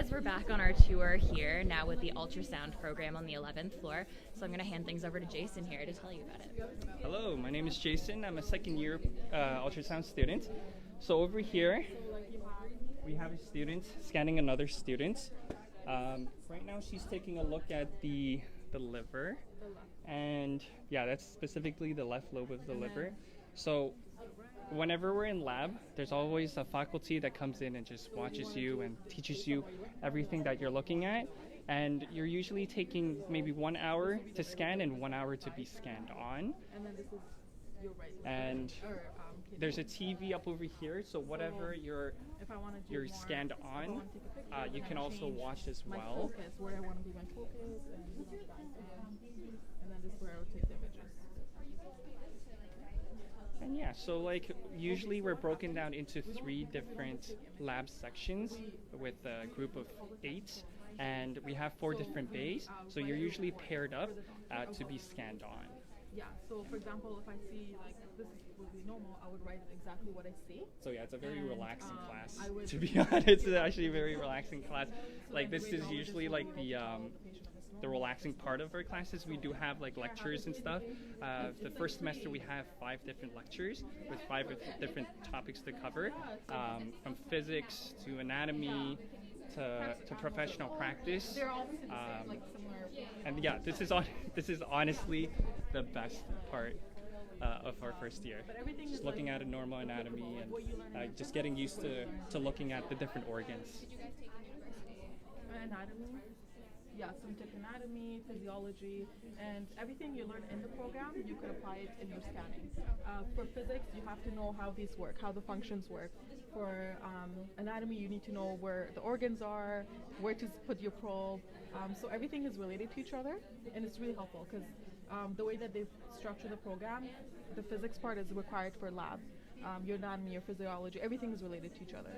guys, we're back on our tour here now with the Ultrasound program on the 11th floor. So I'm going to hand things over to Jason here to tell you about it. Hello, my name is Jason. I'm a second year ultrasound student. So over here, we have a student scanning another student. Right now she's taking a look at the liver. And yeah, that's specifically the left lobe of the liver. So whenever we're in lab, there's always a faculty that comes in and just watches you and teaches you everything that you're looking at. And you're usually taking maybe 1 hour to scan and 1 hour to be scanned on. And there's a TV up over here, so whatever you're scanned on, you can also watch as well. Where I want to be my focus, and then this is where I would take the images. And yeah, so like usually we're broken down into 3 different lab sections with a group of 8, and we have 4 different bays, so you're usually paired up to be scanned on. Yeah, so for example, if I see like this would be normal, I would write exactly what I see. So yeah, it's a very relaxing class, to be honest. It's actually a very relaxing class. Like this is usually like the relaxing part of our classes. We do have like lectures and stuff. The first semester we have 5 different lectures with 5 different topics to cover, from physics to anatomy to professional practice. And yeah, this is honestly the best part of our first year. Just looking at a normal anatomy and just getting used to looking at the different organs. Anatomy. Yeah, so we took anatomy, physiology, and everything you learn in the program, you could apply it in your scanning. For physics, you have to know how these work, how the functions work. For anatomy, you need to know where the organs are, where to put your probe. So everything is related to each other, and it's really helpful because the way that they've structured the program, the physics part is required for lab. Your anatomy, your physiology, everything is related to each other.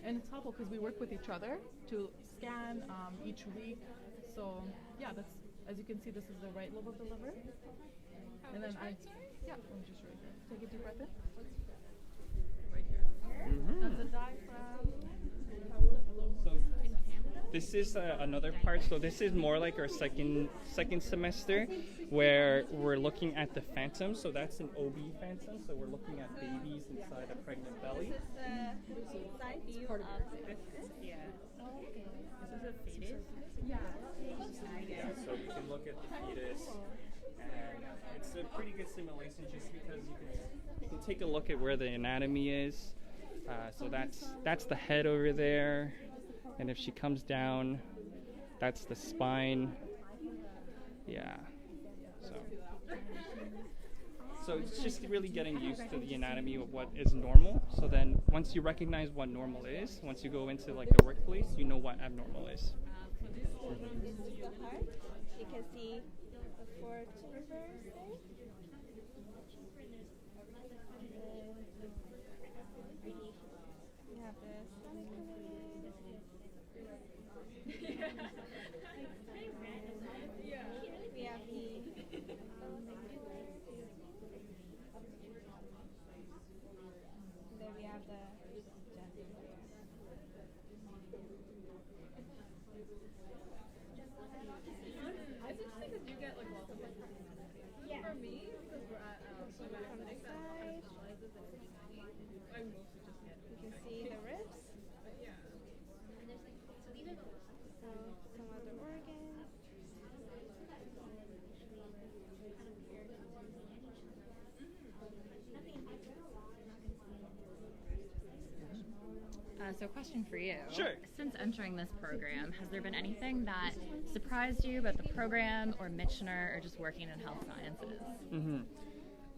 And it's helpful because we work with each other to scan each week. So yeah, that's, as you can see, this is the right lobe of the liver. And then let me just right here. Take a deep breath in. Right here. That's the diaphragm. So this is another part. So this is more like our second semester, where we're looking at the phantom. So that's an OB phantom. So we're looking at babies inside a pregnant belly. This is the side view of the fetus. Yeah. Oh, okay. This is a fetus. Yeah. So you can look at the fetus, and it's a pretty good simulation just because you can take a look at where the anatomy is. So that's the head over there, and if she comes down, that's the spine. Yeah. So it's just really getting used to the anatomy of what is normal. So then once you recognize what normal is, once you go into like the workplace, you know what abnormal is. This is the heart. You can see the 4 chambers there. We have the stomach coming in. We have the then we have the It's interesting because you get like lots of for me, because we're at from the side. I mostly just get You can see the ribs. So some other organs. So question for you. Sure. Since entering this program, has there been anything that surprised you about the program or Michener or just working in health sciences? Mm-hmm.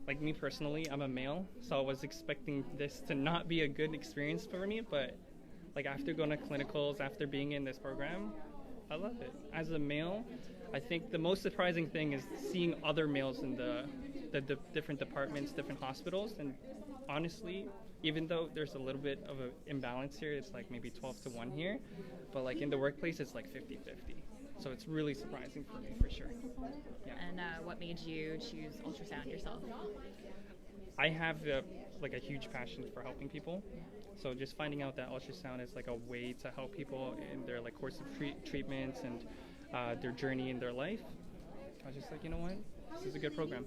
Like me personally, I'm a male, so I was expecting this to not be a good experience for me, but like after going to clinicals, after being in this program, I love it. As a male, I think the most surprising thing is seeing other males in the different departments, different hospitals, and honestly, even though there's a little bit of an imbalance here, it's like maybe 12-1 here, but like in the workplace, it's like 50-50. So it's really surprising for me, for sure. Yeah. And what made you choose ultrasound yourself? I have like a huge passion for helping people. So just finding out that ultrasound is like a way to help people in their like course of treatments and their journey in their life, I was just like, you know what, this is a good program.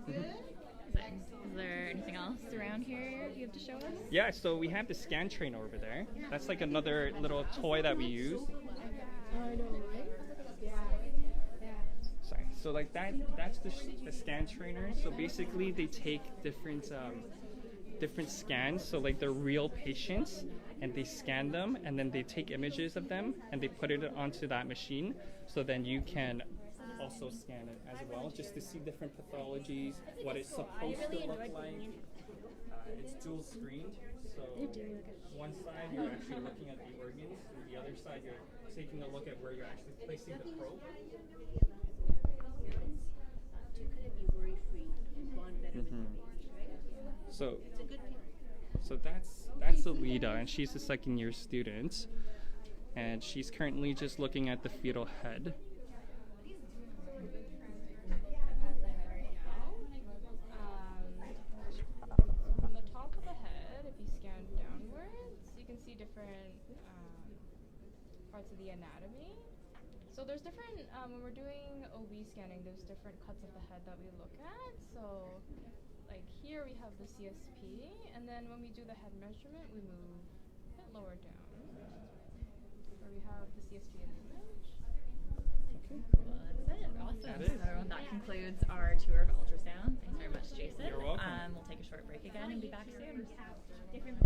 Mm-hmm. Is there anything else around here you have to show us? Yeah, so we have the scan trainer over there. That's like another little toy that we use. Sorry. So like that's the scan trainer. So basically they take different scans, so like they're real patients, and they scan them, and then they take images of them and they put it onto that machine, so then you can also scan it as well, just to see different pathologies, what it's supposed to look like. It's dual screened, so one side you're actually looking at the organs, and the other side you're taking a look at where you're actually placing the probe. To kind of be worry-free and bond better with the baby, right? So, It's a good feeling. so that's Alida, and she's a second-year student, and she's currently just looking at the fetal head. From the top of the head, if you scan downwards, you can see different parts of the anatomy. So there's different, when we're doing OB scanning, there's different cuts of the head that we look at. So like here we have the CSP, and then when we do the head measurement, we move a bit lower down, where we have the CSP in the image. Well, that's it. Awesome. So that concludes our tour of ultrasound. Thanks very much, Jason. You're welcome. We'll take a short break again and be back soon. Different